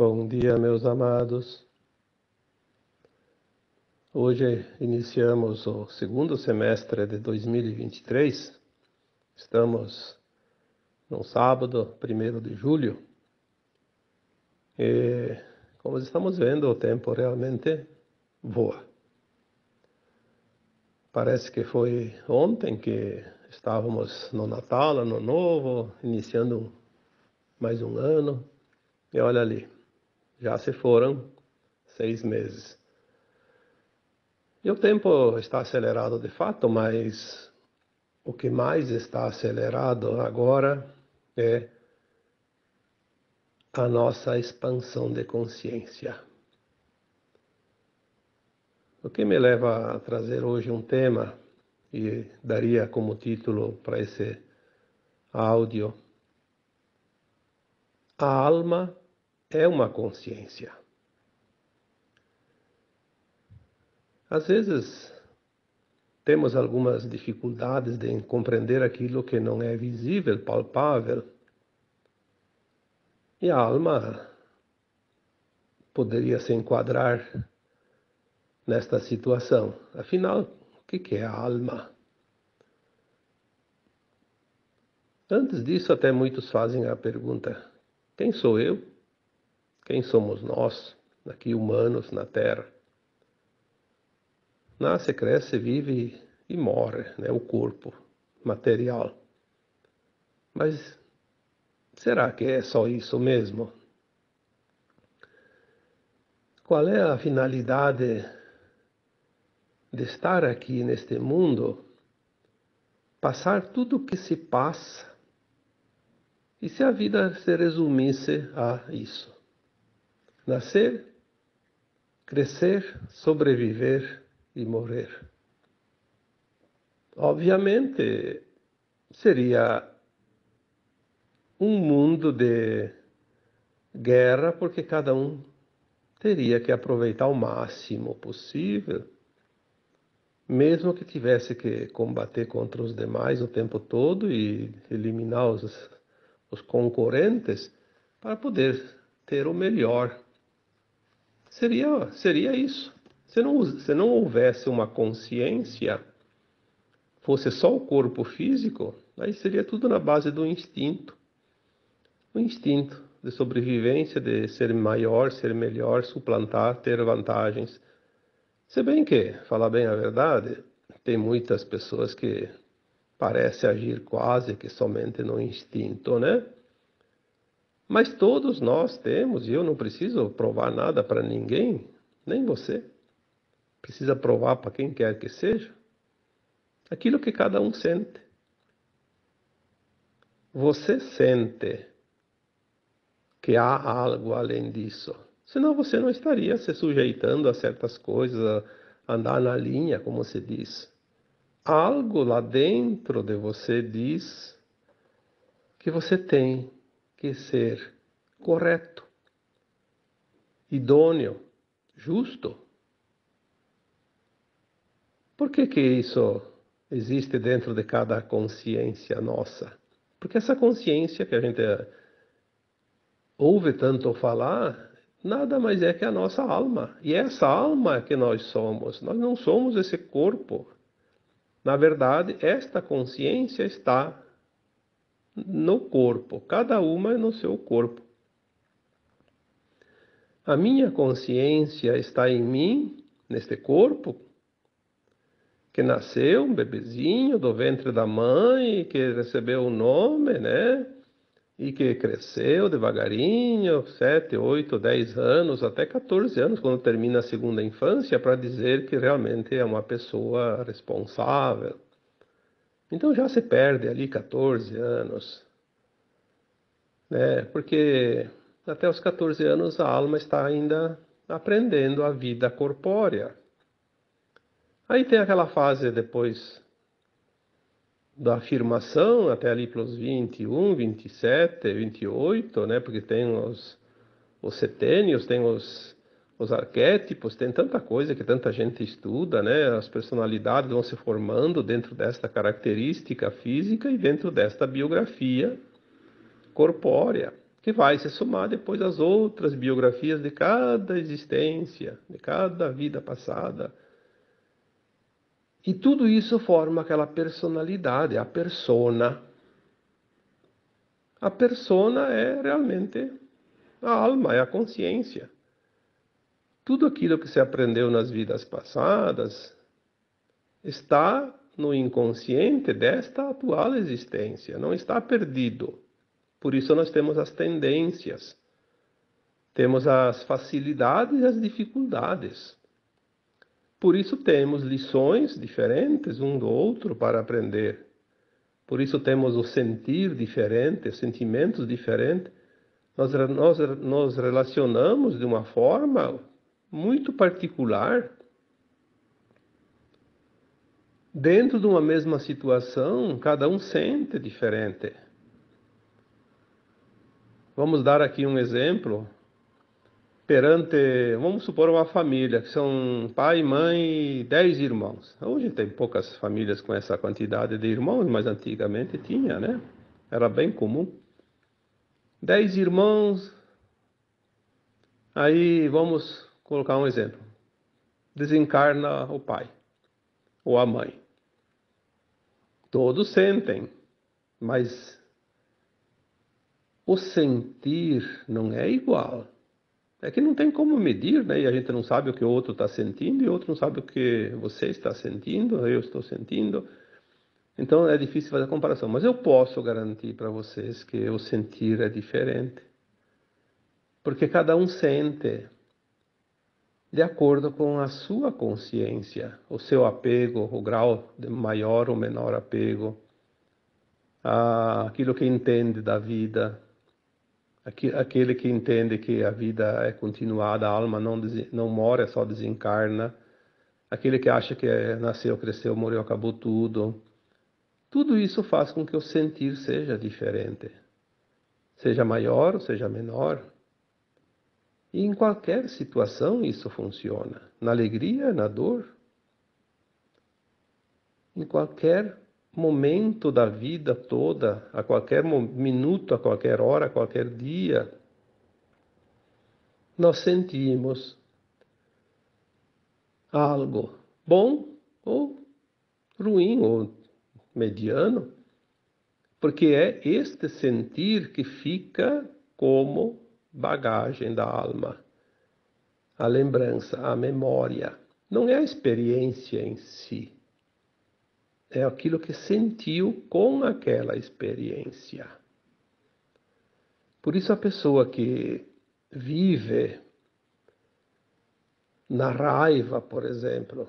Bom dia, meus amados. Hoje iniciamos o segundo semestre de 2023. Estamos no sábado, 1º de julho. E, como estamos vendo, o tempo realmente voa. Parece que foi ontem que estávamos no Natal, Ano Novo, iniciando mais um ano. E olha ali, já se foram 6 meses. E o tempo está acelerado de fato, mas o que mais está acelerado agora é a nossa expansão de consciência. O que me leva a trazer hoje um tema, e daria como título para esse áudio: A alma é uma consciência. Às vezes temos algumas dificuldades de compreender aquilo que não é visível, palpável. E a alma poderia se enquadrar nesta situação. Afinal, o que é a alma? Antes disso, até muitos fazem a pergunta: quem sou eu? Quem somos nós, aqui humanos na Terra? Nasce, cresce, vive e morre, né? O corpo material. Mas será que é só isso mesmo? Qual é a finalidade de estar aqui neste mundo? Passar tudo o que se passa. E se a vida se resumisse a isso? Nascer, crescer, sobreviver e morrer. Obviamente, seria um mundo de guerra, porque cada um teria que aproveitar o máximo possível, mesmo que tivesse que combater contra os demais o tempo todo e eliminar os concorrentes para poder ter o melhor. Seria isso. Se não houvesse uma consciência, fosse só o corpo físico, aí seria tudo na base do instinto. O instinto de sobrevivência, de ser maior, ser melhor, suplantar, ter vantagens. Se bem que, falar bem a verdade, tem muitas pessoas que parecem agir quase que somente no instinto, né? Mas todos nós temos, e eu não preciso provar nada para ninguém, nem você precisa provar para quem quer que seja, aquilo que cada um sente. Você sente que há algo além disso, senão você não estaria se sujeitando a certas coisas, a andar na linha, como se diz. Algo lá dentro de você diz que você tem que ser correto, idôneo, justo. Por que isso existe dentro de cada consciência nossa? Porque essa consciência que a gente ouve tanto falar, nada mais é que a nossa alma. E é essa alma que nós somos. Nós não somos esse corpo. Na verdade, esta consciência está no corpo, cada uma é no seu corpo. A minha consciência está em mim, neste corpo, que nasceu um bebezinho do ventre da mãe, que recebeu o nome, né? E que cresceu devagarinho, 7, 8, 10 anos, até 14 anos, quando termina a segunda infância, para dizer que realmente é uma pessoa responsável. Então já se perde ali 14 anos, né? Porque até os 14 anos a alma está ainda aprendendo a vida corpórea. Aí tem aquela fase depois da afirmação, até ali pelos 21, 27, 28, né? Porque tem os setênios, tem os arquétipos, tem tanta coisa que tanta gente estuda, né? As personalidades vão se formando dentro desta característica física e dentro desta biografia corpórea. que vai se somar depois às outras biografias de cada existência, de cada vida passada. E tudo isso forma aquela personalidade, a persona. A persona é realmente a alma, é a consciência. Tudo aquilo que se aprendeu nas vidas passadas está no inconsciente desta atual existência, não está perdido. Por isso nós temos as tendências, temos as facilidades e as dificuldades. Por isso temos lições diferentes um do outro para aprender. Por isso temos o sentir diferente, sentimentos diferentes. Nós nos relacionamos de uma forma muito particular. Dentro de uma mesma situação, cada um sente diferente. Vamos dar aqui um exemplo. Vamos supor uma família, que são pai, mãe e 10 irmãos. Hoje tem poucas famílias com essa quantidade de irmãos, mas antigamente tinha, né? Era bem comum. 10 irmãos, aí vamos colocar um exemplo. Desencarna o pai ou a mãe. Todos sentem, mas o sentir não é igual. É que não tem como medir, né? E a gente não sabe o que o outro está sentindo, e o outro não sabe o que você está sentindo, eu estou sentindo. Então é difícil fazer a comparação. Mas eu posso garantir para vocês que o sentir é diferente. Porque cada um sente de acordo com a sua consciência, o seu apego, o grau de maior ou menor apego, aquilo que entende da vida. Aquele que entende que a vida é continuada, a alma não mora, só desencarna. Aquele que acha que nasceu, cresceu, morreu, acabou tudo. Tudo isso faz com que o sentir seja diferente. Seja maior ou seja menor. E em qualquer situação isso funciona. Na alegria, na dor. Em qualquer momento da vida toda, a qualquer minuto, a qualquer hora, a qualquer dia, nós sentimos algo bom ou ruim ou mediano, porque é este sentir que fica como bagagem da alma, a lembrança, a memória. Não é a experiência em si. É aquilo que sentiu com aquela experiência. Por isso a pessoa que vive na raiva, por exemplo,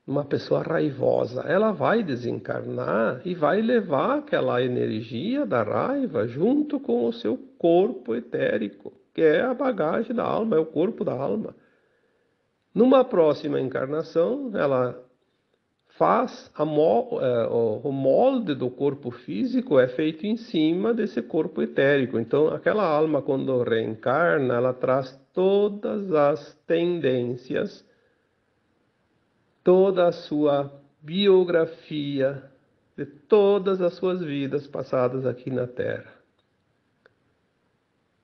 uma pessoa raivosa, ela vai desencarnar e vai levar aquela energia da raiva junto com o seu corpo etérico, que é a bagagem da alma, é o corpo da alma. Numa próxima encarnação, ela o molde do corpo físico é feito em cima desse corpo etérico. Então, aquela alma, quando reencarna, ela traz todas as tendências, toda a sua biografia de todas as suas vidas passadas aqui na Terra.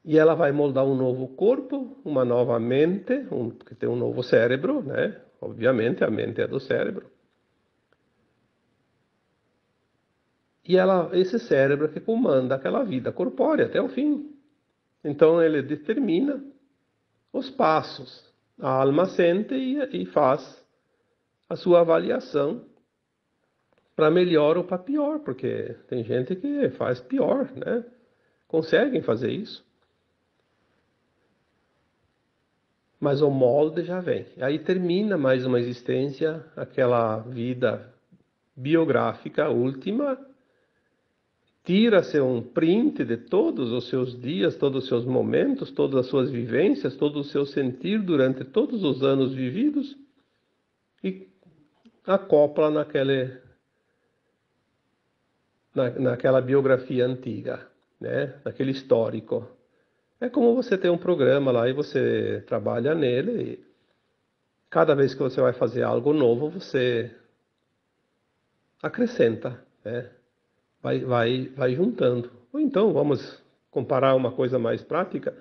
E ela vai moldar um novo corpo, uma nova mente, que tem um novo cérebro, né? Obviamente, a mente é do cérebro. E esse cérebro que comanda aquela vida corpórea até o fim. Então ele determina os passos. A alma sente e faz a sua avaliação para melhor ou para pior, porque tem gente que faz pior, né? Conseguem fazer isso. Mas o molde já vem. Aí termina mais uma existência, aquela vida biográfica última. Tira-se um print de todos os seus dias, todos os seus momentos, todas as suas vivências, todo o seu sentir durante todos os anos vividos e acopla naquela biografia antiga, né? Naquele histórico. É como você tem um programa lá e você trabalha nele e cada vez que você vai fazer algo novo, você acrescenta, né? Vai juntando. Ou então vamos comparar uma coisa mais prática,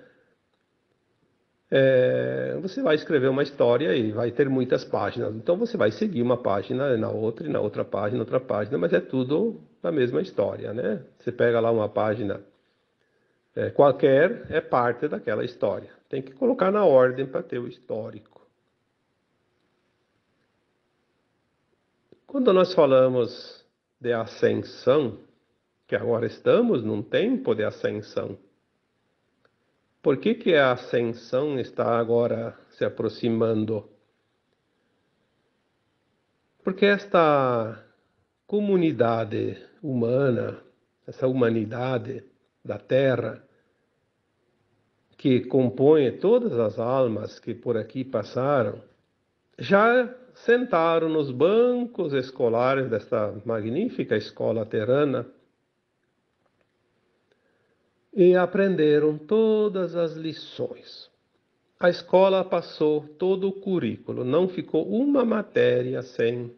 você vai escrever uma história e vai ter muitas páginas. Então você vai seguir uma página na outra, e na outra página, outra página, mas é tudo a mesma história, né? Você pega lá uma página qualquer, é parte daquela história. Tem que colocar na ordem para ter o histórico. Quando nós falamos de ascensão, que agora estamos num tempo de ascensão, por que a ascensão está agora se aproximando? Porque esta comunidade humana, essa humanidade da Terra, que compõe todas as almas que por aqui passaram, já sentaram nos bancos escolares desta magnífica escola terrana e aprenderam todas as lições. A escola passou todo o currículo, não ficou uma matéria sem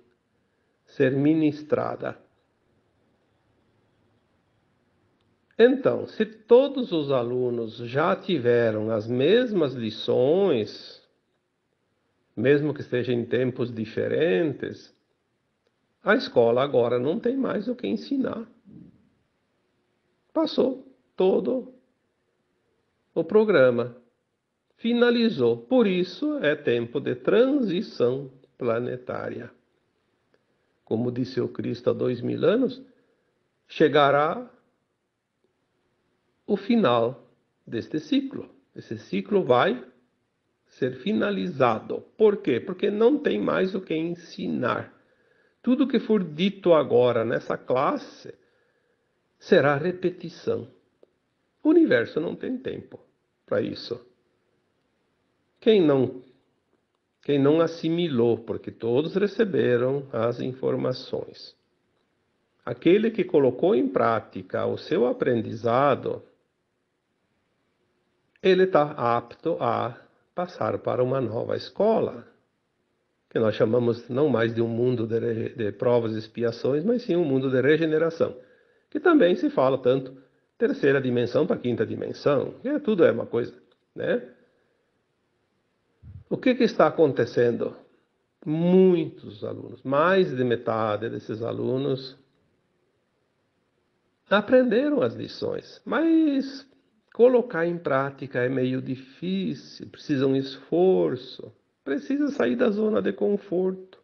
ser ministrada. Então, se todos os alunos já tiveram as mesmas lições, mesmo que estejam em tempos diferentes, a escola agora não tem mais o que ensinar. Passou todo o programa. Finalizou. Por isso é tempo de transição planetária. Como disse o Cristo há 2000 anos, chegará o final deste ciclo. Esse ciclo vai ser finalizado. Por quê? Porque não tem mais o que ensinar. Tudo que for dito agora nessa classe será repetição. O universo não tem tempo para isso. Quem não assimilou, porque todos receberam as informações. Aquele que colocou em prática o seu aprendizado, ele está apto a passar para uma nova escola, que nós chamamos não mais de um mundo de provas e expiações, mas sim um mundo de regeneração, que também se fala tanto terceira dimensão para quinta dimensão, que tudo é uma coisa, né? O que está acontecendo? Muitos alunos, mais de metade desses alunos, aprenderam as lições, mas colocar em prática é meio difícil, precisa um esforço, precisa sair da zona de conforto.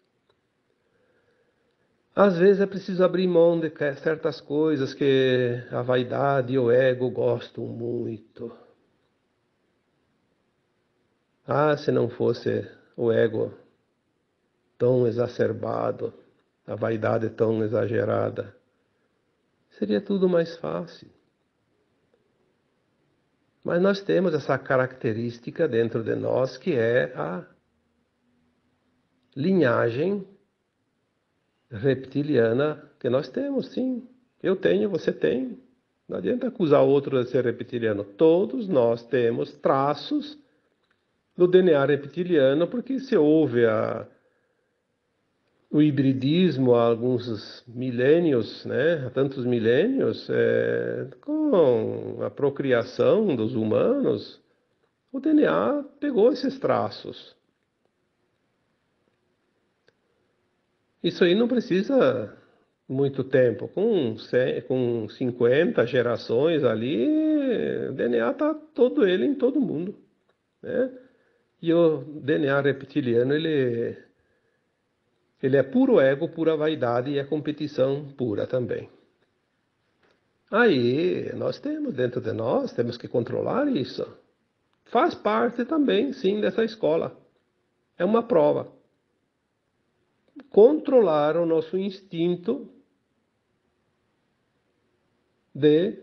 Às vezes é preciso abrir mão de certas coisas que a vaidade e o ego gostam muito. Se não fosse o ego tão exacerbado, a vaidade tão exagerada, seria tudo mais fácil. Mas nós temos essa característica dentro de nós que é a linhagem reptiliana que nós temos, sim. Eu tenho, você tem. Não adianta acusar outro de ser reptiliano. Todos nós temos traços do DNA reptiliano, porque se houve o hibridismo há alguns milênios, né? Há tantos milênios, com a procriação dos humanos, o DNA pegou esses traços. Isso aí não precisa muito tempo. Com 50 gerações ali, o DNA está todo ele em todo mundo, né? E o DNA reptiliano, ele é puro ego, pura vaidade e é competição pura também. Aí, nós temos dentro de nós, temos que controlar isso. Faz parte também, sim, dessa escola. É uma prova. Controlar o nosso instinto de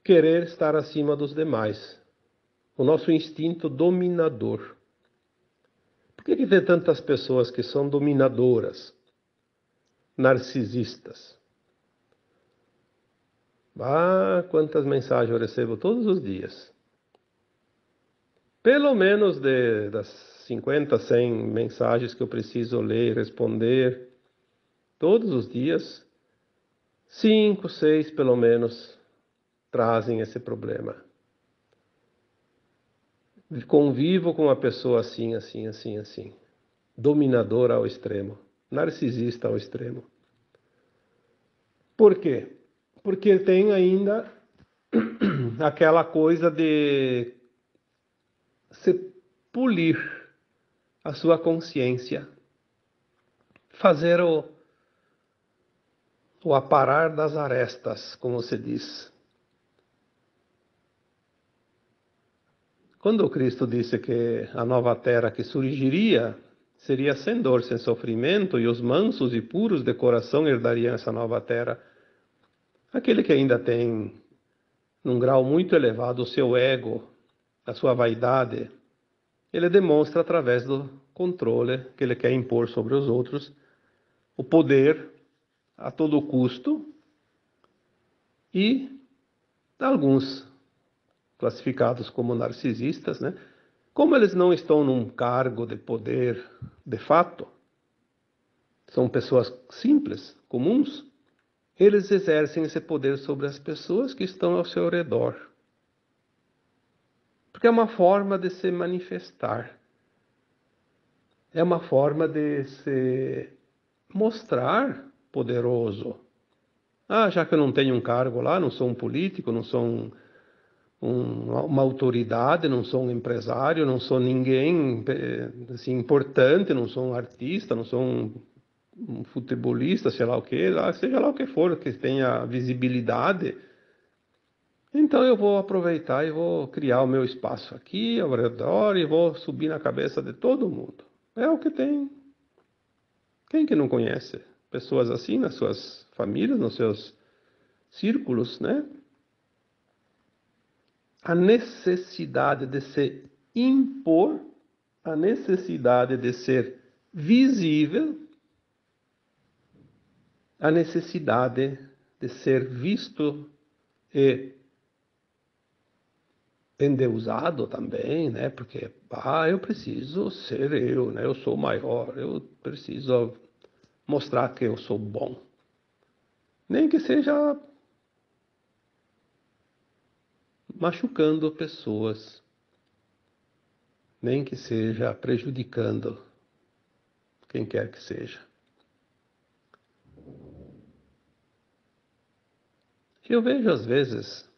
querer estar acima dos demais. O nosso instinto dominador. Por que tem tantas pessoas que são dominadoras, narcisistas? Quantas mensagens eu recebo todos os dias. Pelo menos das 50, 100 mensagens que eu preciso ler e responder todos os dias, 5, 6 pelo menos trazem esse problema. Convivo com uma pessoa assim, assim, assim, assim. Dominadora ao extremo. Narcisista ao extremo. Por quê? Porque tem ainda aquela coisa de se polir a sua consciência. Fazer o aparar das arestas, como se diz. Quando o Cristo disse que a nova terra que surgiria seria sem dor, sem sofrimento, e os mansos e puros de coração herdariam essa nova terra, aquele que ainda tem, num grau muito elevado, o seu ego, a sua vaidade, ele demonstra através do controle que ele quer impor sobre os outros, o poder a todo custo, e alguns classificados como narcisistas, né? Como eles não estão num cargo de poder de fato, são pessoas simples, comuns, eles exercem esse poder sobre as pessoas que estão ao seu redor. Porque é uma forma de se manifestar. É uma forma de se mostrar poderoso. Ah, já que eu não tenho um cargo lá, não sou um político, não sou uma autoridade, não sou um empresário, não sou ninguém assim, importante, não sou um artista, não sou um futebolista, sei lá o que, seja lá o que for, que tenha visibilidade, então eu vou aproveitar e vou criar o meu espaço aqui ao redor e vou subir na cabeça de todo mundo. É o que tem. Quem que não conhece pessoas assim nas suas famílias, nos seus círculos, né? A necessidade de se impor, a necessidade de ser visível, a necessidade de ser visto e endeusado também, né? Porque, eu preciso ser eu, né? Eu sou maior, eu preciso mostrar que eu sou bom. Nem que seja machucando pessoas, nem que seja prejudicando quem quer que seja. Eu vejo às vezes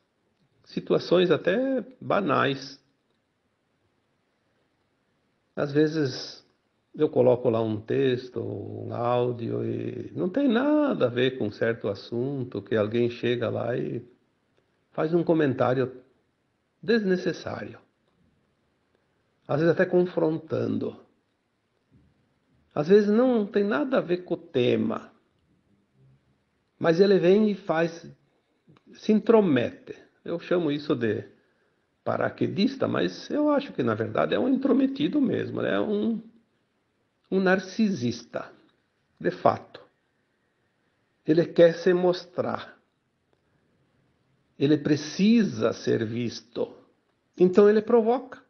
situações até banais. Às vezes eu coloco lá um texto, um áudio e não tem nada a ver com certo assunto, que alguém chega lá e faz um comentário desnecessário. Às vezes até confrontando. Às vezes não tem nada a ver com o tema, mas ele vem e faz, se intromete. Eu chamo isso de paraquedista, mas eu acho que na verdade é um intrometido mesmo, é um narcisista, de fato. Ele quer se mostrar, ele precisa ser visto, então ele provoca.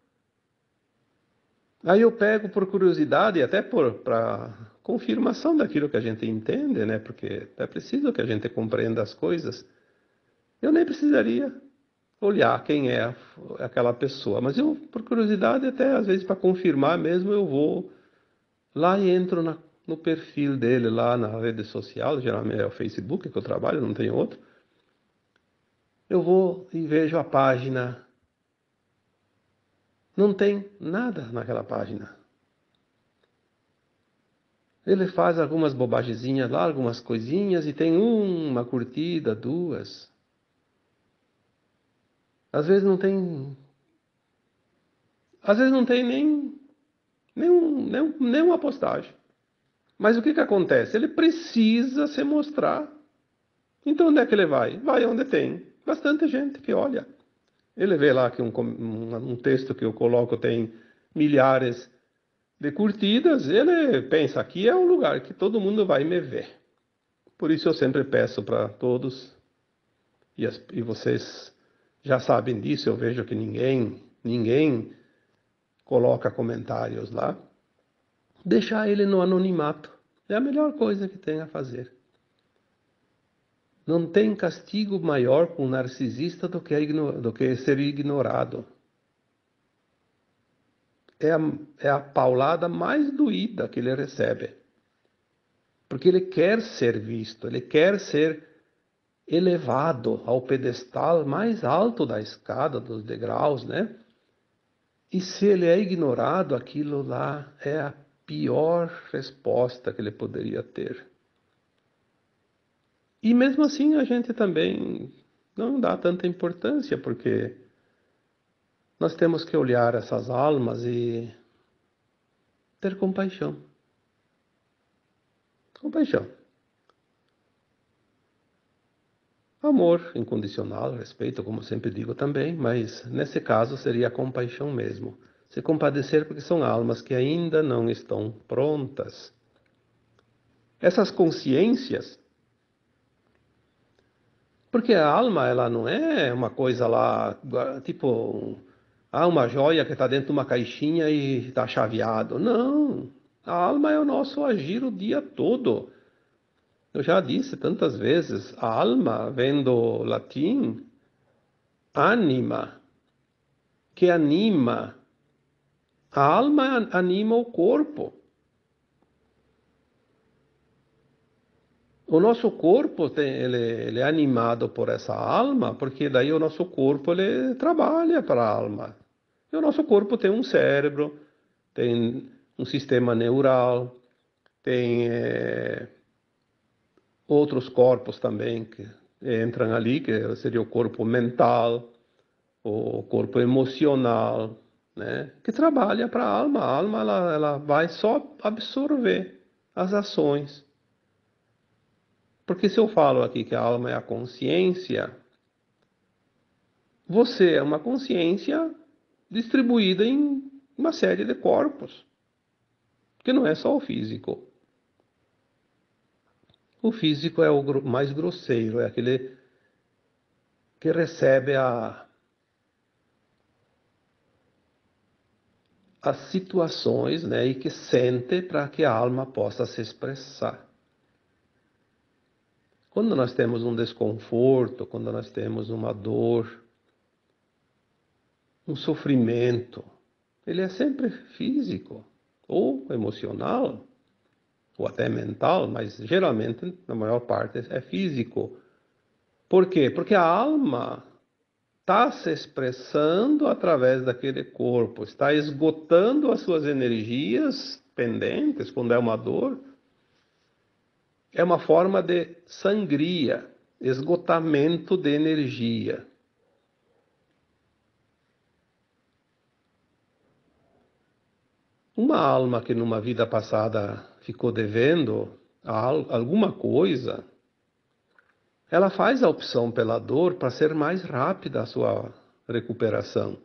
Aí eu pego por curiosidade e até para confirmação daquilo que a gente entende, né? Porque é preciso que a gente compreenda as coisas. Eu nem precisaria olhar quem é aquela pessoa, mas eu, por curiosidade, até às vezes para confirmar mesmo, eu vou lá e entro no perfil dele lá na rede social, geralmente é o Facebook que eu trabalho, não tem outro. Eu vou e vejo a página. Não tem nada naquela página. Ele faz algumas bobagezinhas lá, algumas coisinhas, e tem uma curtida, duas. Às vezes não tem. Às vezes não tem nenhuma postagem. Mas o que acontece? Ele precisa se mostrar. Então onde é que ele vai? Vai onde tem bastante gente que olha. Ele vê lá que um texto que eu coloco tem milhares de curtidas, ele pensa, aqui é um lugar que todo mundo vai me ver. Por isso eu sempre peço para todos, e vocês já sabem disso, eu vejo que ninguém coloca comentários lá, deixar ele no anonimato. É a melhor coisa que tem a fazer. Não tem castigo maior para um narcisista do que ser ignorado. É a paulada mais doída que ele recebe. Porque ele quer ser visto, ele quer ser elevado ao pedestal mais alto da escada, dos degraus, né? E se ele é ignorado, aquilo lá é a pior resposta que ele poderia ter. E mesmo assim a gente também não dá tanta importância, porque nós temos que olhar essas almas e ter compaixão. Compaixão. Amor incondicional, respeito, como sempre digo também, mas nesse caso seria a compaixão mesmo. Se compadecer porque são almas que ainda não estão prontas. Essas consciências, porque a alma ela não é uma coisa lá, tipo, uma joia que está dentro de uma caixinha e está chaveado. Não, a alma é o nosso agir o dia todo. Eu já disse tantas vezes, a alma vem do latim anima, que anima. A alma anima o corpo. O nosso corpo ele é animado por essa alma, porque daí o nosso corpo ele trabalha para a alma. E o nosso corpo tem um cérebro, tem um sistema neural, tem outros corpos também que entram ali, que seria o corpo mental, o corpo emocional, né? Que trabalha para a alma. A alma ela vai só absorver as ações. Porque se eu falo aqui que a alma é a consciência, você é uma consciência distribuída em uma série de corpos, que não é só o físico. O físico é o mais grosseiro, é aquele que recebe as situações, né, e que sente para que a alma possa se expressar. Quando nós temos um desconforto, quando nós temos uma dor, um sofrimento, ele é sempre físico ou emocional, ou até mental, mas geralmente, na maior parte, é físico. Por quê? Porque a alma está se expressando através daquele corpo, está esgotando as suas energias pendentes, quando é uma dor. É uma forma de sangria, esgotamento de energia. Uma alma que numa vida passada ficou devendo alguma coisa, ela faz a opção pela dor para ser mais rápida a sua recuperação.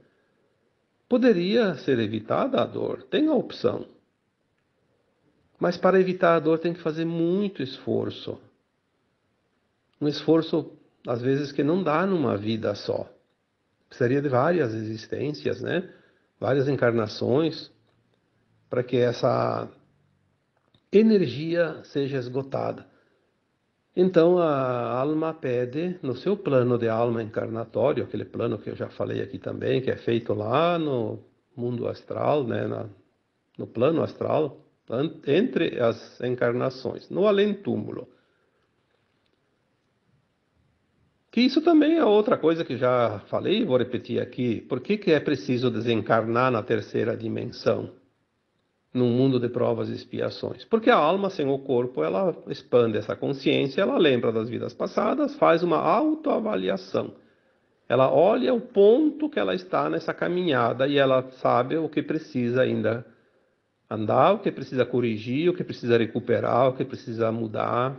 Poderia ser evitada a dor, tem a opção. Mas para evitar a dor tem que fazer muito esforço. Um esforço, às vezes, que não dá numa vida só. Precisaria de várias existências, né? Várias encarnações, para que essa energia seja esgotada. Então a alma pede, no seu plano de alma encarnatório, aquele plano que eu já falei aqui também, que é feito lá no mundo astral, né, no plano astral, entre as encarnações, no além-túmulo. Que isso também é outra coisa que já falei e vou repetir aqui. Por que é preciso desencarnar na terceira dimensão? Num mundo de provas e expiações. Porque a alma sem o corpo, ela expande essa consciência, ela lembra das vidas passadas, faz uma autoavaliação. Ela olha o ponto que ela está nessa caminhada e ela sabe o que precisa ainda andar, o que precisa corrigir, o que precisa recuperar, o que precisa mudar.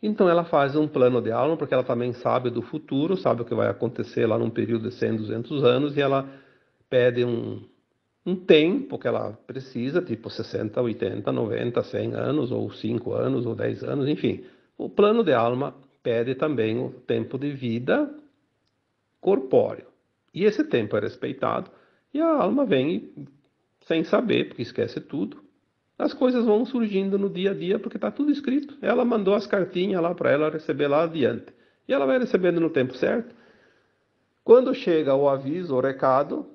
Então ela faz um plano de alma, porque ela também sabe do futuro, sabe o que vai acontecer lá num período de 100, 200 anos, e ela pede um tempo que ela precisa, tipo 60, 80, 90, 100 anos, ou 5 anos, ou 10 anos, enfim. O plano de alma pede também o tempo de vida corpóreo. E esse tempo é respeitado, e a alma vem sem saber, porque esquece tudo, As coisas vão surgindo no dia a dia porque está tudo escrito. Ela mandou as cartinhas lá para ela receber lá adiante. E ela vai recebendo no tempo certo. Quando chega o aviso, o recado,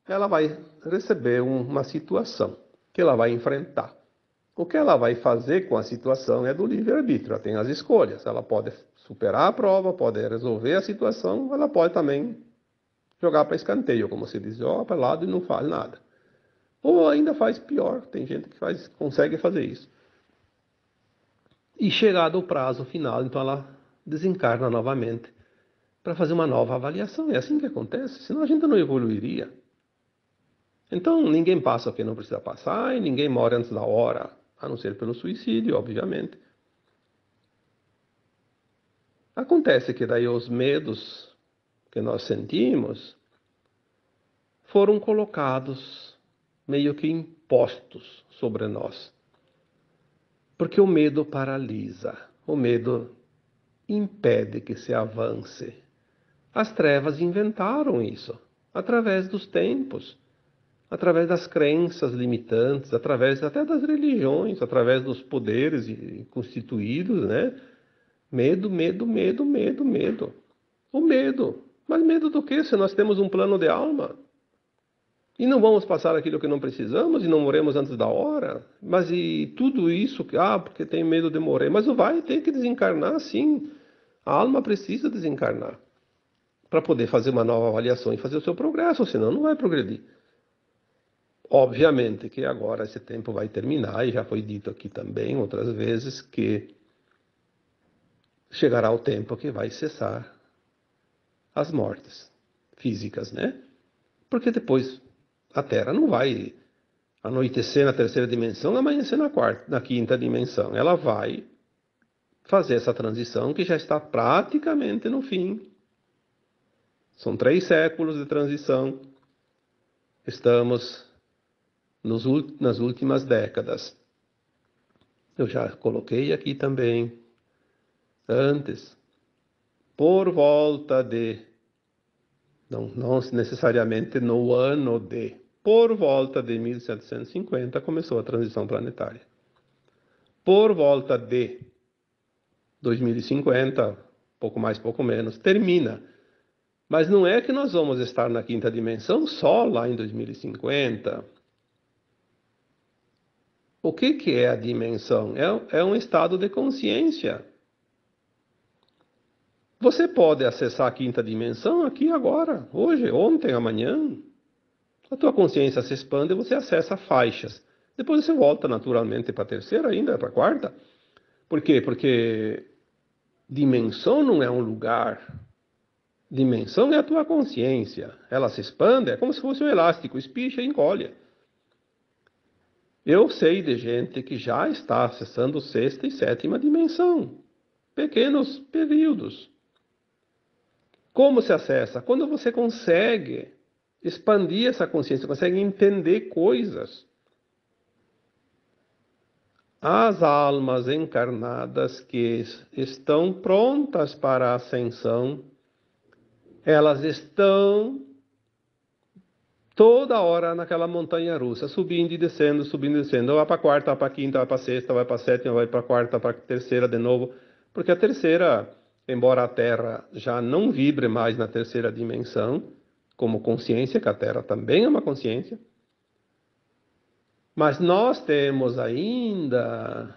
ela vai receber uma situação que ela vai enfrentar. O que ela vai fazer com a situação é do livre-arbítrio. Ela tem as escolhas. Ela pode superar a prova, pode resolver a situação, ela pode também jogar para escanteio, como se diz, joga para lado e não faz nada. Ou ainda faz pior, tem gente que consegue fazer isso. E chegado o prazo final, então ela desencarna novamente para fazer uma nova avaliação. É assim que acontece, senão a gente não evoluiria. Então ninguém passa o que não precisa passar e ninguém morre antes da hora, a não ser pelo suicídio, obviamente. Acontece que daí os medos que nós sentimos foram colocados, meio que impostos sobre nós. Porque o medo paralisa, o medo impede que se avance. As trevas inventaram isso, através dos tempos, através das crenças limitantes, através até das religiões, através dos poderes constituídos, né? Medo, medo, medo, medo, medo. O medo. Mas medo do quê? Se nós temos um plano de alma? E não vamos passar aquilo que não precisamos e não morremos antes da hora? Mas e tudo isso, porque tem medo de morrer. Mas vai ter que desencarnar, sim. A alma precisa desencarnar para poder fazer uma nova avaliação e fazer o seu progresso, senão não vai progredir. Obviamente que agora esse tempo vai terminar, e já foi dito aqui também outras vezes que chegará o tempo que vai cessar as mortes físicas, né? Porque depois a Terra não vai anoitecer na terceira dimensão, amanhecer na quinta dimensão. Ela vai fazer essa transição que já está praticamente no fim. São 3 séculos de transição. Estamos nas últimas décadas. Eu já coloquei aqui também, antes, por volta de, não necessariamente no ano de, por volta de 1750 começou a transição planetária. Por volta de 2050, pouco mais, pouco menos, termina. Mas não é que nós vamos estar na quinta dimensão só lá em 2050. O que é a dimensão? É um estado de consciência. Você pode acessar a quinta dimensão aqui agora, hoje, ontem, amanhã. A tua consciência se expande e você acessa faixas. Depois você volta naturalmente para a terceira ainda, para a quarta. Por quê? Porque dimensão não é um lugar. Dimensão é a tua consciência. Ela se expande, é como se fosse um elástico, espicha e encolhe. Eu sei de gente que já está acessando sexta e sétima dimensão. Pequenos períodos. Como se acessa? Quando você consegue expandir essa consciência, consegue entender coisas. As almas encarnadas que estão prontas para a ascensão, elas estão toda hora naquela montanha russa, subindo e descendo, subindo e descendo. Vai para a quarta, vai para a quinta, vai para a sexta, vai para a sétima, vai para a quarta, para a terceira de novo. Porque a terceira, embora a Terra já não vibre mais na terceira dimensão, como consciência, que a Terra também é uma consciência, mas nós temos ainda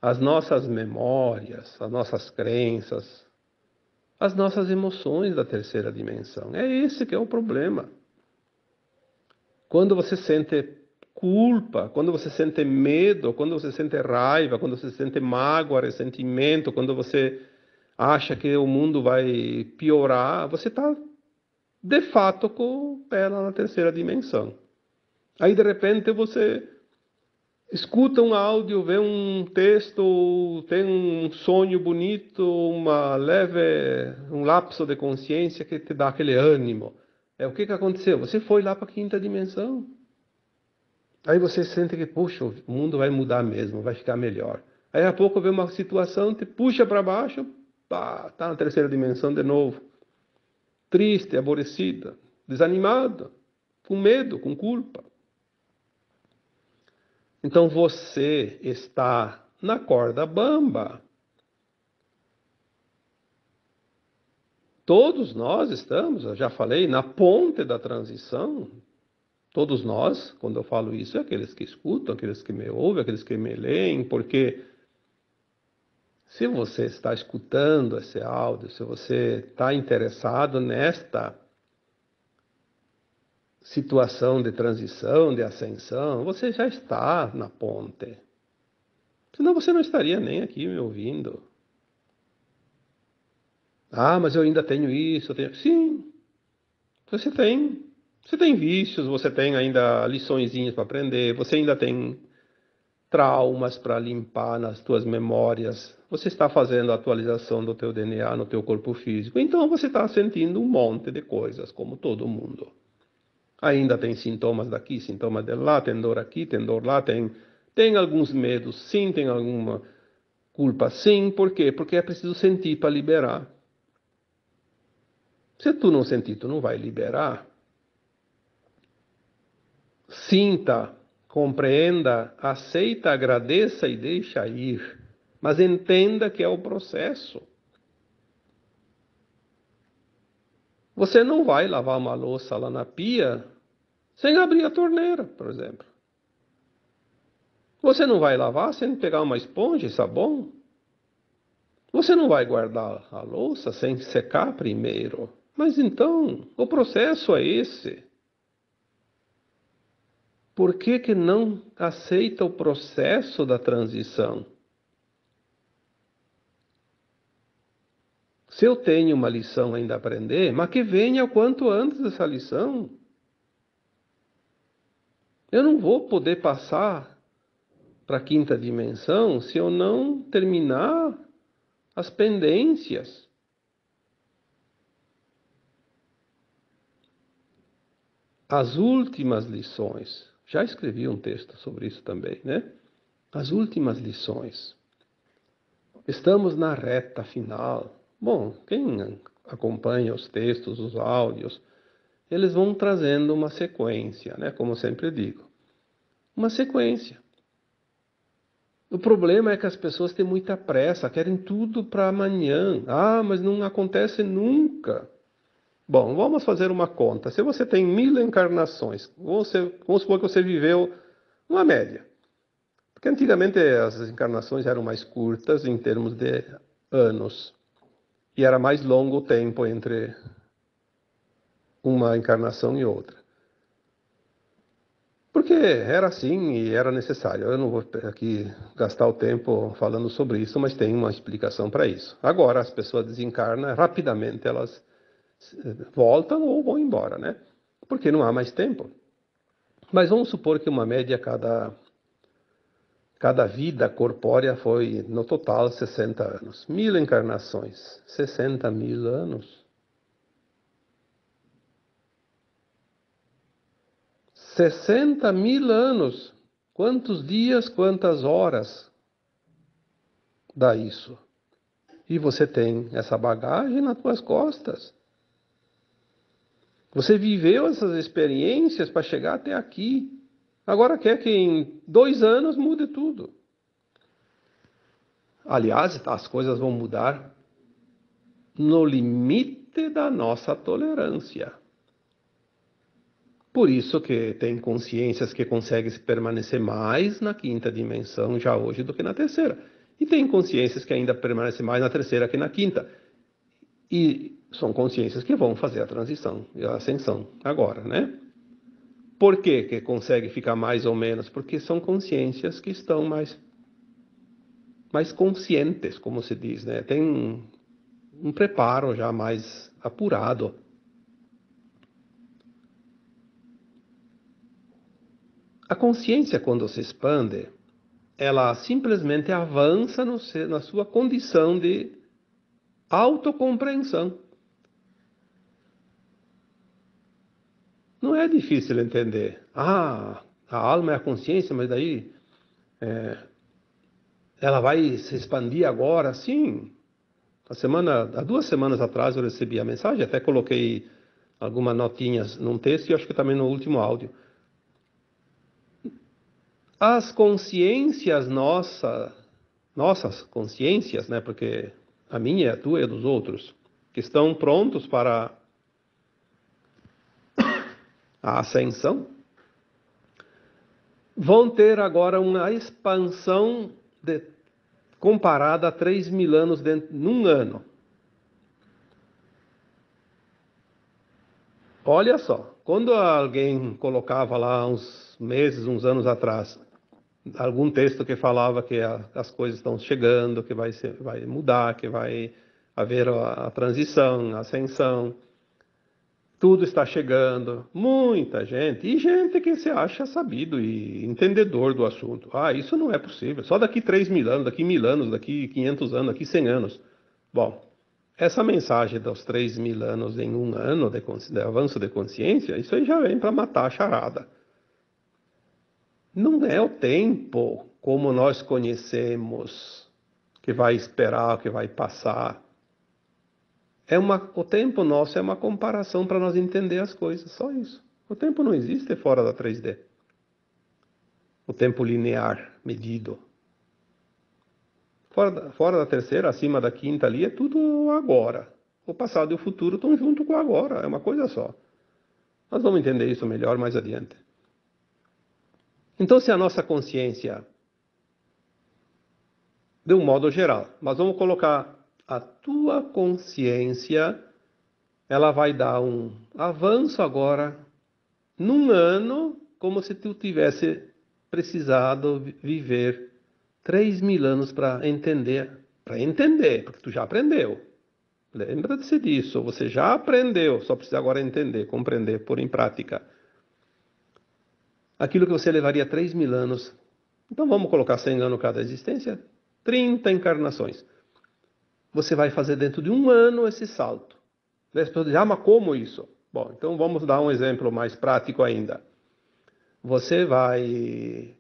as nossas memórias, as nossas crenças, as nossas emoções da terceira dimensão. É esse que é o problema. Quando você sente culpa, quando você sente medo, quando você sente raiva, quando você sente mágoa, ressentimento, quando você acha que o mundo vai piorar, você está de fato com o pé lá na terceira dimensão. Aí de repente você escuta um áudio, vê um texto, tem um sonho bonito, um lapso de consciência que te dá aquele ânimo. O que aconteceu? Você foi lá para a quinta dimensão. Aí você sente que, puxa, o mundo vai mudar mesmo, vai ficar melhor. Aí a pouco vê uma situação, te puxa para baixo, pá, tá na terceira dimensão de novo. Triste, aborrecida, desanimada, com medo, com culpa. Então você está na corda bamba. Todos nós estamos, eu já falei, na ponte da transição. Todos nós, quando eu falo isso, é aqueles que escutam, aqueles que me ouvem, aqueles que me leem, porque se você está escutando esse áudio, se você está interessado nesta situação de transição, de ascensão, você já está na ponte. Senão você não estaria nem aqui me ouvindo. Ah, mas eu ainda tenho isso, eu tenho... Sim, você tem. Você tem vícios, você tem ainda liçõezinhas para aprender, você ainda tem traumas para limpar nas tuas memórias. Você está fazendo a atualização do teu DNA no teu corpo físico. Então você está sentindo um monte de coisas, como todo mundo. Ainda tem sintomas daqui, sintomas de lá, tem dor aqui, tem dor lá, tem alguns medos, sim, tem alguma culpa, sim. Por quê? Porque é preciso sentir para liberar. Se tu não sentir, tu não vai liberar. Sinta, compreenda, aceita, agradeça e deixa ir. Mas entenda que é o processo. Você não vai lavar uma louça lá na pia sem abrir a torneira, por exemplo. Você não vai lavar sem pegar uma esponja e sabão. Você não vai guardar a louça sem secar primeiro. Mas então, o processo é esse. Por que que não aceita o processo da transição? Se eu tenho uma lição ainda a aprender, mas que venha o quanto antes essa lição. Eu não vou poder passar para a quinta dimensão se eu não terminar as pendências. As últimas lições. Já escrevi um texto sobre isso também, né? As últimas lições. Estamos na reta final. Bom, quem acompanha os textos, os áudios, eles vão trazendo uma sequência, né? Como eu sempre digo. Uma sequência. O problema é que as pessoas têm muita pressa, querem tudo para amanhã. Ah, mas não acontece nunca. Bom, vamos fazer uma conta. Se você tem 1000 encarnações, vamos supor que você viveu uma média. Porque antigamente as encarnações eram mais curtas em termos de anos. E era mais longo o tempo entre uma encarnação e outra. Porque era assim e era necessário. Eu não vou aqui gastar o tempo falando sobre isso, mas tem uma explicação para isso. Agora as pessoas desencarnam, rapidamente elas voltam ou vão embora, né? Porque não há mais tempo. Mas vamos supor que uma média cada vida corpórea foi, no total, 60 anos. 1000 encarnações, 60.000 anos. 60.000 anos. Quantos dias, quantas horas dá isso? E você tem essa bagagem nas tuas costas. Você viveu essas experiências para chegar até aqui. Agora quer que em 2 anos mude tudo. Aliás, as coisas vão mudar no limite da nossa tolerância. Por isso que tem consciências que conseguem permanecer mais na quinta dimensão já hoje do que na terceira. E tem consciências que ainda permanecem mais na terceira que na quinta. E são consciências que vão fazer a transição e a ascensão agora, né? Por que consegue ficar mais ou menos? Porque são consciências que estão mais conscientes, como se diz, né? Tem um preparo já mais apurado. A consciência, quando se expande, ela simplesmente avança na sua condição de autocompreensão. Não é difícil entender. Ah, a alma é a consciência, mas daí ela vai se expandir agora? Sim. Há 2 semanas atrás eu recebi a mensagem, até coloquei algumas notinhas num texto e acho que também no último áudio. as consciências nossas consciências, né? Porque a minha, a tua e a dos outros, que estão prontos para a ascensão, vão ter agora uma expansão comparada a 3.000 anos num ano. Olha só, quando alguém colocava lá uns meses, uns anos atrás, algum texto que falava que as coisas estão chegando, que vai mudar, que vai haver a transição, a ascensão, tudo está chegando, muita gente, e gente que se acha sabido e entendedor do assunto. Ah, isso não é possível, só daqui 3.000 anos, daqui 1.000 anos, daqui 500 anos, daqui 100 anos. Bom, essa mensagem dos 3.000 anos em um ano de avanço de consciência, isso aí já vem para matar a charada. Não é o tempo como nós conhecemos, que vai esperar, que vai passar. O tempo nosso é uma comparação para nós entender as coisas, só isso. O tempo não existe fora da 3D. O tempo linear, medido. Fora da terceira, acima da quinta ali, é tudo agora. O passado e o futuro estão junto com o agora, é uma coisa só. Nós vamos entender isso melhor mais adiante. Então, se a nossa consciência, de um modo geral, mas vamos colocar a tua consciência, ela vai dar um avanço agora, num ano, como se tu tivesse precisado viver 3.000 anos para entender, porque tu já aprendeu. Lembra-se disso, você já aprendeu, só precisa agora entender, compreender, pôr em prática. Aquilo que você levaria 3.000 anos, então vamos colocar 100 anos cada existência, 30 encarnações. Você vai fazer dentro de um ano esse salto. As pessoas dizem, mas como isso? Bom, então vamos dar um exemplo mais prático ainda. Você vai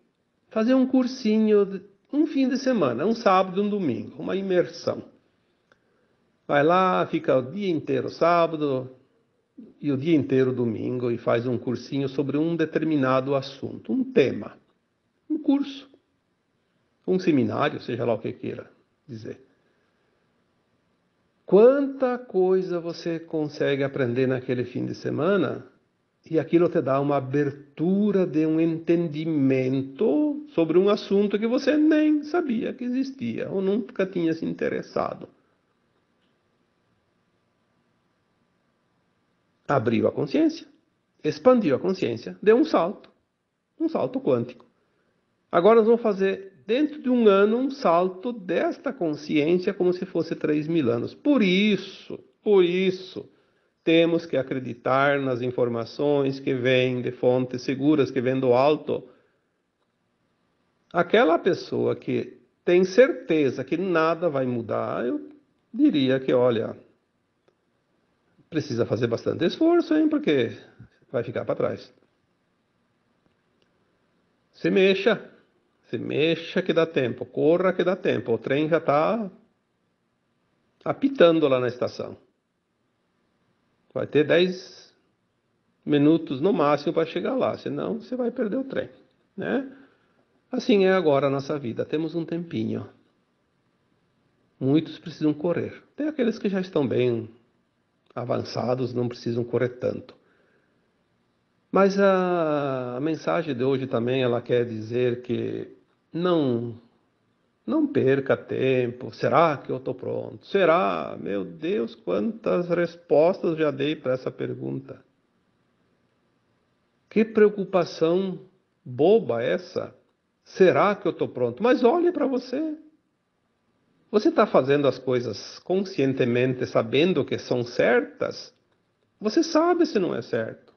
fazer um cursinho, um fim de semana, um sábado e um domingo, uma imersão. Vai lá, fica o dia inteiro sábado e o dia inteiro domingo e faz um cursinho sobre um determinado assunto, um tema, um curso, um seminário, seja lá o que queira dizer. Quanta coisa você consegue aprender naquele fim de semana e aquilo te dá uma abertura de um entendimento sobre um assunto que você nem sabia que existia ou nunca tinha se interessado. Abriu a consciência, expandiu a consciência, deu um salto quântico. Agora nós vamos fazer, dentro de um ano, um salto desta consciência como se fosse 3.000 anos. Por isso, temos que acreditar nas informações que vêm de fontes seguras, que vêm do alto. Aquela pessoa que tem certeza que nada vai mudar, eu diria que, olha, precisa fazer bastante esforço, hein, porque vai ficar para trás. Se mexa que dá tempo, corra que dá tempo, o trem já está apitando lá na estação. Vai ter 10 minutos no máximo para chegar lá, senão você vai perder o trem, né? Assim é agora a nossa vida, temos um tempinho. Muitos precisam correr. Tem aqueles que já estão bem avançados, não precisam correr tanto. Mas a mensagem de hoje também, ela quer dizer que não perca tempo. Será que eu estou pronto? Será? Meu Deus, quantas respostas já dei para essa pergunta. Que preocupação boba essa. Será que eu estou pronto? Mas olhe para você. Você está fazendo as coisas conscientemente, sabendo que são certas? Você sabe se não é certo.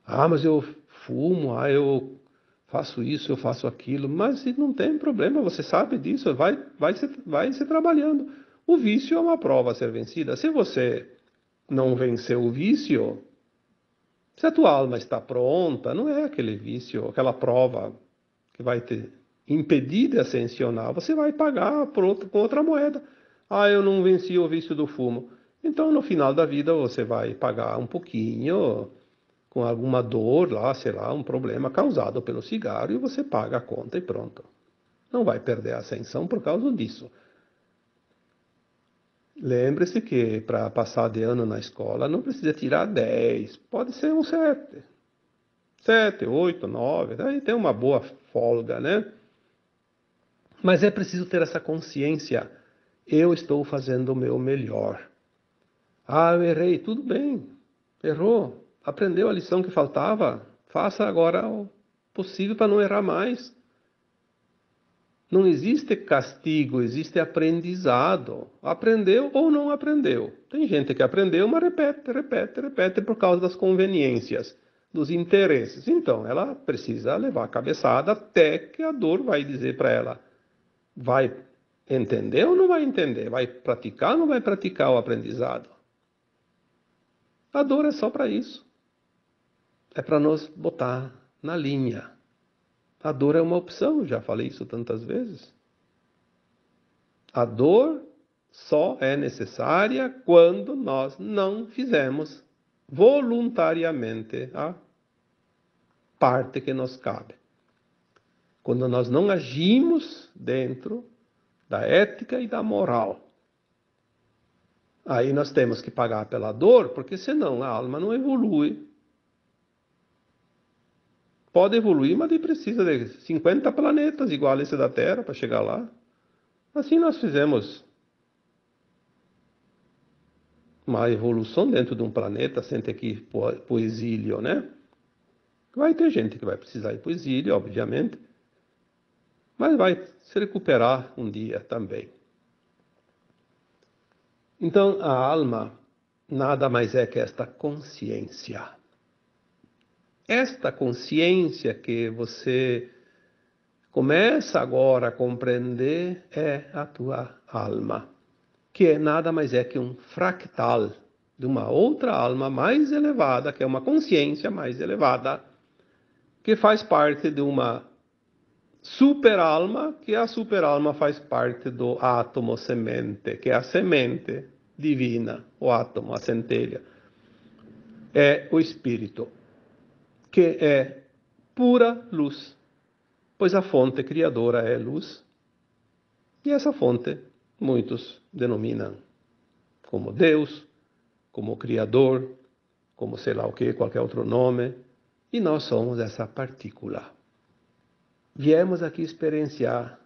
Ah, mas eu fumo, eu faço isso, eu faço aquilo. Mas não tem problema, você sabe disso, vai se trabalhando. O vício é uma prova a ser vencida. Se você não venceu o vício, se a tua alma está pronta, não é aquele vício, aquela prova que vai te impedir de ascensionar, você vai pagar com outra moeda. Ah, eu não venci o vício do fumo. Então, no final da vida, você vai pagar um pouquinho com alguma dor lá, sei lá, um problema causado pelo cigarro, e você paga a conta e pronto. Não vai perder a ascensão por causa disso. Lembre-se que para passar de ano na escola não precisa tirar 10, pode ser um 7. 7, 8, 9, aí tem uma boa folga, né? Mas é preciso ter essa consciência. Eu estou fazendo o meu melhor. Ah, eu errei, tudo bem. Errou. Aprendeu a lição que faltava. Faça agora o possível para não errar mais. Não existe castigo, existe aprendizado. Aprendeu ou não aprendeu. Tem gente que aprendeu, mas repete por causa das conveniências, dos interesses. Então, ela precisa levar a cabeçada até que a dor vai dizer para ela: vai entender ou não vai entender? Vai praticar ou não vai praticar o aprendizado? A dor é só para isso. É para nos botar na linha. A dor é uma opção, já falei isso tantas vezes. A dor só é necessária quando nós não fizemos voluntariamente a parte que nos cabe. Quando nós não agimos dentro da ética e da moral. Aí nós temos que pagar pela dor, porque senão a alma não evolui. Pode evoluir, mas ele precisa de 50 planetas igual a esse da Terra para chegar lá. Assim nós fizemos uma evolução dentro de um planeta sem ter que ir para o exílio, né? Vai ter gente que vai precisar ir para o exílio, obviamente, mas vai se recuperar um dia também. Então, a alma nada mais é que esta consciência. Esta consciência que você começa agora a compreender é a tua alma, que nada mais é que um fractal de uma outra alma mais elevada, que é uma consciência mais elevada, que faz parte de uma super-alma, que a super-alma faz parte do átomo semente, que é a semente divina, o átomo, a centelha. É o espírito, que é pura luz, pois a fonte criadora é luz, e essa fonte muitos denominam como Deus, como Criador, como sei lá o que, qualquer outro nome, e nós somos essa partícula. Viemos aqui experienciar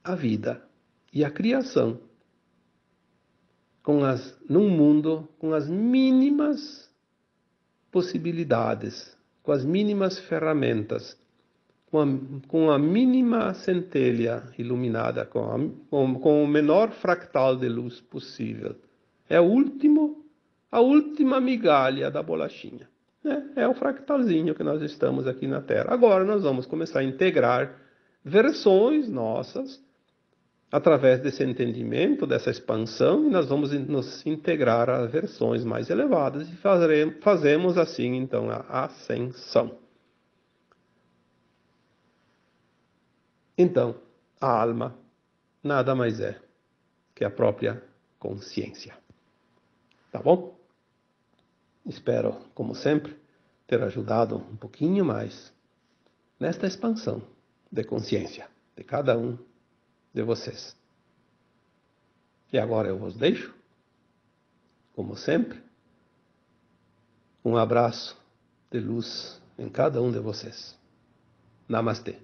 a vida e a criação num mundo com as mínimas possibilidades, com as mínimas ferramentas, com a mínima centelha iluminada, com o menor fractal de luz possível. É a última migalha da bolachinha. É o fractalzinho que nós estamos aqui na Terra. Agora nós vamos começar a integrar versões nossas, através desse entendimento, dessa expansão, e nós vamos nos integrar a versões mais elevadas e fazemos assim, então, a ascensão. Então, a alma nada mais é que a própria consciência. Tá bom? Espero, como sempre, ter ajudado um pouquinho mais nesta expansão de consciência de cada um de vocês. E agora eu vos deixo, como sempre, um abraço de luz em cada um de vocês. Namastê.